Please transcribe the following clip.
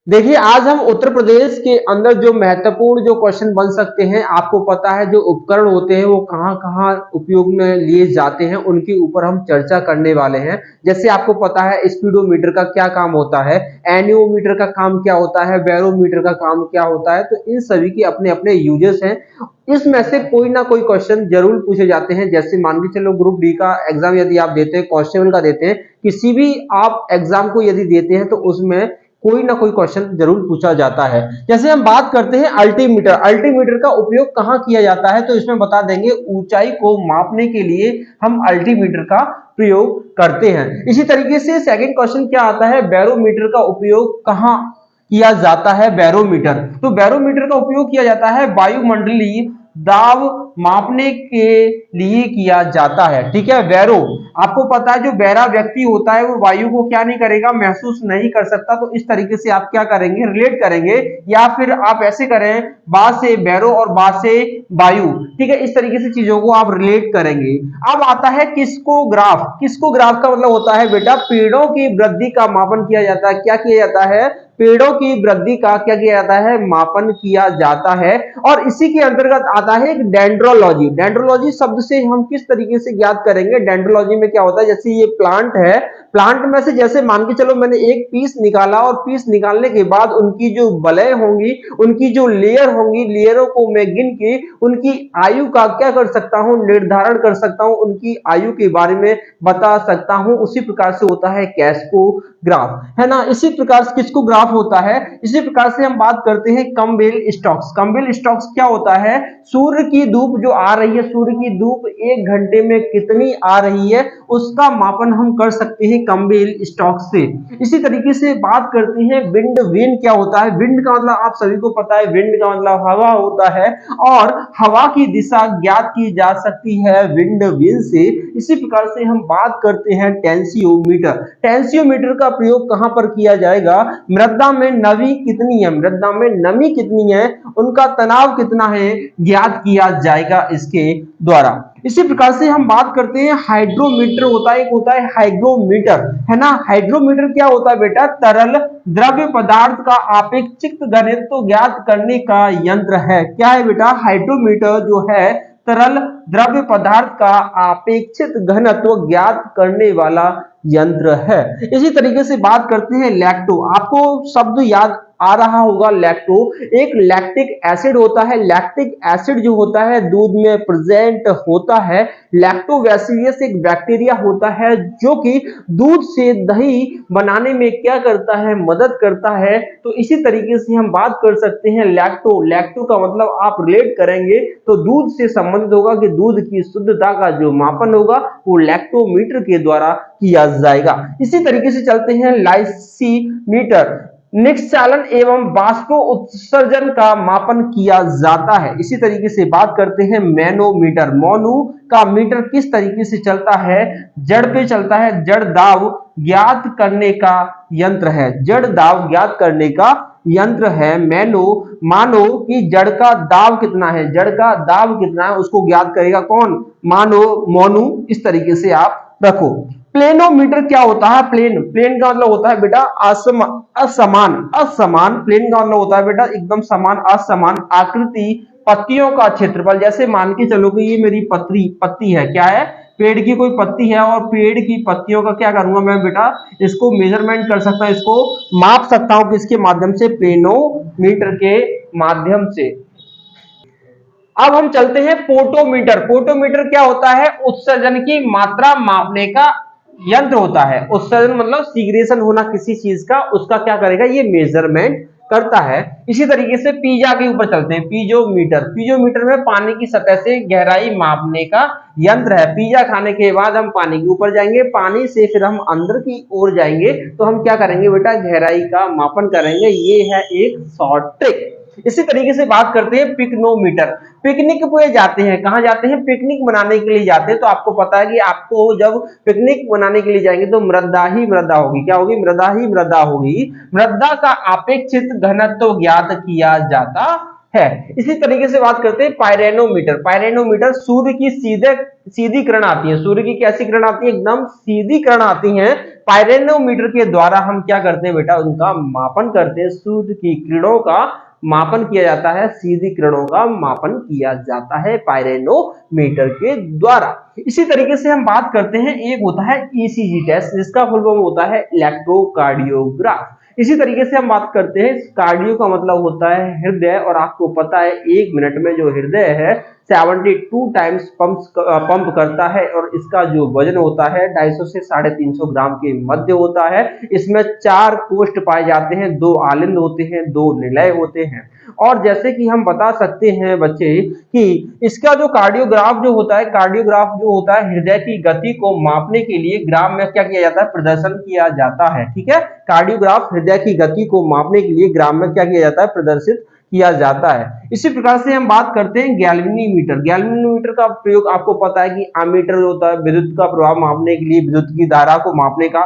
देखिए, आज हम उत्तर प्रदेश के अंदर जो महत्वपूर्ण जो क्वेश्चन बन सकते हैं, आपको पता है जो उपकरण होते हैं वो कहाँ-कहाँ उपयोग में लिए जाते हैं, उनके ऊपर हम चर्चा करने वाले हैं। जैसे आपको पता है स्पीडोमीटर का क्या काम होता है, एनियोमीटर का काम क्या होता है, बैरोमीटर का काम क्या होता है, तो इन सभी के अपने-अपने यूजेस हैं। इसमें से कोई ना कोई क्वेश्चन जरूर पूछे जाते हैं। जैसे मान के चलो ग्रुप डी का एग्जाम यदि आप देते हैं, कांस्टेबल का देते हैं, किसी भी आप एग्जाम को यदि देते हैं तो उसमें कोई ना कोई क्वेश्चन जरूर पूछा जाता है। जैसे हम बात करते हैं अल्टीमीटर, अल्टीमीटर का उपयोग कहाँ किया जाता है, तो इसमें बता देंगे ऊंचाई को मापने के लिए हम अल्टीमीटर का प्रयोग करते हैं। इसी तरीके से सेकंड क्वेश्चन क्या आता है, बैरोमीटर का उपयोग कहाँ किया जाता है। बैरोमीटर, तो बैरोमीटर का उपयोग किया जाता है वायुमंडलीय दाब मापने के लिए किया जाता है। ठीक है, बैरो, आपको पता है जो बहरा व्यक्ति होता है वो वायु को क्या नहीं करेगा, महसूस नहीं कर सकता। तो इस तरीके से आप क्या करेंगे, रिलेट करेंगे, या फिर आप ऐसे करें बा से बैरो और बा से वायु। ठीक है, इस तरीके से चीजों को आप रिलेट करेंगे। अब आता है किस्कोग्राफ। किस्कोग्राफ का मतलब होता है बेटा पेड़ों की वृद्धि का मापन किया जाता है। क्या किया जाता है, पेड़ों की वृद्धि का क्या किया जाता है, मापन किया जाता है। और इसी के अंतर्गत आता है एक डेंड्रोलॉजी। डेंड्रोलॉजी शब्द से हम किस तरीके से ज्ञात करेंगे, डेंड्रोलॉजी में क्या होता है, जैसे ये प्लांट है, प्लांट में से जैसे मान के चलो मैंने एक पीस निकाला और पीस निकालने के बाद उनकी जो बलय होंगी, उनकी जो लेयर होंगी, लेयरों को मैं गिन के उनकी आयु का क्या कर सकता हूं, निर्धारण कर सकता हूं, उनकी आयु के बारे में बता सकता हूं। उसी प्रकार से होता है कैस्कोग्राफ, है ना। इसी प्रकार से किस्कोग्राफ होता है। इसी प्रकार से हम बात करते हैं कमबेल स्टॉक्स। कमबेल स्टॉक्स क्या होता है, सूर्य की धूप जो आ रही है, सूर्य की धूप एक घंटे में कितनी आ रही है, उसका मापन हम कर सकते हैं कमबेल स्टॉक से। इसी तरीके से बात करते हैं विंड वेन क्या होता है। विंड का मतलब आप सभी को पता है, विंड का मतलब हवा होता है, और हवा की दिशा ज्ञात की जा सकती है विंड वेन से। इसी प्रकार से हम बात करते हैं टेंसियोमीटर। टेंसियोमीटर का प्रयोग कहां पर किया जाएगा, मृदा में नमी कितनी है, मृदा में नमी कितनी है, उनका तनाव कितना है, ज्ञात किया जाएगा इसके द्वारा। इसी प्रकार से हम बात करते हैं हाइड्रोमीटर होता है, एक होता है हाइग्रोमीटर, है ना। हाइड्रोमीटर क्या होता है बेटा, तरल द्रव्य पदार्थ का आपेक्षिक घनत्व ज्ञात करने का यंत्र है। क्या है बेटा, हाइड्रोमीटर जो है तरल द्रव्य पदार्थ का आपेक्षित घनत्व ज्ञात करने वाला यंत्र है। इसी तरीके से बात करते हैं लैक्टो। आपको शब्द याद आ रहा होगा लैक्टो, एक लैक्टिक एसिड होता है। लैक्टिक एसिड जो होता है दूध में प्रेजेंट होता है। लैक्टोबैसिलस एक बैक्टीरिया होता है जो कि दूध से दही बनाने में क्या करता है, मदद करता है। तो इसी तरीके से हम बात कर सकते हैं लैक्टो। लैक्टो का मतलब आप रिलेट करेंगे तो दूध से संबंधित होगा कि दूध की शुद्धता का जो मापन होगा वो लैक्टोमीटर के द्वारा किया जाएगा। इसी तरीके से चलते हैं लाइसीमीटर। निष्चालन एवं बाष्पो उत्सर्जन का मापन किया जाता है। इसी तरीके से बात करते हैं मैनोमीटर। मोनू का मीटर किस तरीके से चलता है, जड़ पे चलता है, जड़ दाब ज्ञात करने का यंत्र है, जड़ दाब ज्ञात करने का यंत्र है मैनो। मानो कि जड़ का दाब कितना है, जड़ का दाब कितना है उसको ज्ञात करेगा कौन, मानो, मोनू। इस तरीके से आप रखो। प्लेनोमीटर क्या होता है, प्लेन, प्लेन का मतलब होता है बेटा असमान, असमान। प्लेन का मतलब होता है बेटा एकदम समान, असमान आकृति, पत्तियों का क्षेत्रफल। जैसे मान के चलो कि ये मेरी पत्ती है, क्या है, पेड़ की कोई पत्ती है, और पेड़ की पत्तियों का क्या करूंगा मैं बेटा, इसको मेजरमेंट कर सकता हूं, इसको माप सकता हूं किसके माध्यम से, प्लेनोमीटर के माध्यम से। अब हम चलते हैं फोटोमीटर। फोटोमीटर क्या होता है, उत्सर्जन की मात्रा मापने का यंत्र होता है। उत्सर्जन मतलब सिग्रेशन होना किसी चीज का, उसका क्या करेगा, ये मेजरमेंट करता है। इसी तरीके से पिज्जा के ऊपर चलते हैं, पीजोमीटर। पीजोमीटर में पानी की सतह से गहराई मापने का यंत्र है। पिज्जा खाने के बाद हम पानी के ऊपर जाएंगे, पानी से फिर हम अंदर की ओर जाएंगे, तो हम क्या करेंगे बेटा, गहराई का मापन करेंगे। ये है एक शॉर्ट ट्रिक। इसी तरीके से बात करते हैं पिकनोमीटर। पिकनिक पे जाते हैं, कहां जाते हैं, पिकनिक मनाने के लिए जाते हैं। तो आपको पता है कि आपको जब पिकनिक मनाने के लिए जाएंगे तो मृदा ही मृदा होगी, क्या होगी, मृदा ही मृदा होगी। मृदा का अपेक्षित घनत्व ज्ञात किया जाता है। इसी तरीके से बात करते हैं पायरेनोमीटर। पायरेनोमीटर सूर्य की सीधी किरण आती है, सूर्य की कैसी किरण आती है, एकदम सीधी किरण आती है। पायरेनोमीटर के द्वारा हम क्या करते हैं बेटा, उनका मापन करते हैं, सूर्य की किरणों का मापन किया जाता है, सीधी किरणों का मापन किया जाता है पायरेनोमीटर के द्वारा। इसी तरीके से हम बात करते हैं, एक होता है ईसीजी टेस्ट, जिसका फुल फॉर्म होता है इलेक्ट्रोकार्डियोग्राफ। इसी तरीके से हम बात करते हैं, कार्डियो का मतलब होता है हृदय, और आपको पता है 1 मिनट में जो हृदय है 72 टाइम्स पंप करता है, और इसका जो वजन होता है 250 से 350 ग्राम के मध्य होता है। इसमें 4 कोष्ठ पाए जाते हैं, 2 आलिंद होते हैं, 2 निलय होते हैं। और जैसे कि हम बता सकते हैं बच्चे कि इसका जो कार्डियोग्राफ जो होता है, कार्डियोग्राफ जो होता है हृदय की गति को मापने के लिए ग्राम में क्या किया जाता है, प्रदर्शन किया जाता है। ठीक है, कार्डियोग्राफ हृदय की गति को मापने के लिए ग्राम में क्या किया जाता है, प्रदर्शित किया जाता है। इसी प्रकार से हम बात करते हैं गैल्वेनोमीटर। गैल्वेनोमीटर का प्रयोग आपको पता है कि एमीटर होता है, विद्युत का प्रवाह मापने के लिए, विद्युत की धारा को मापने का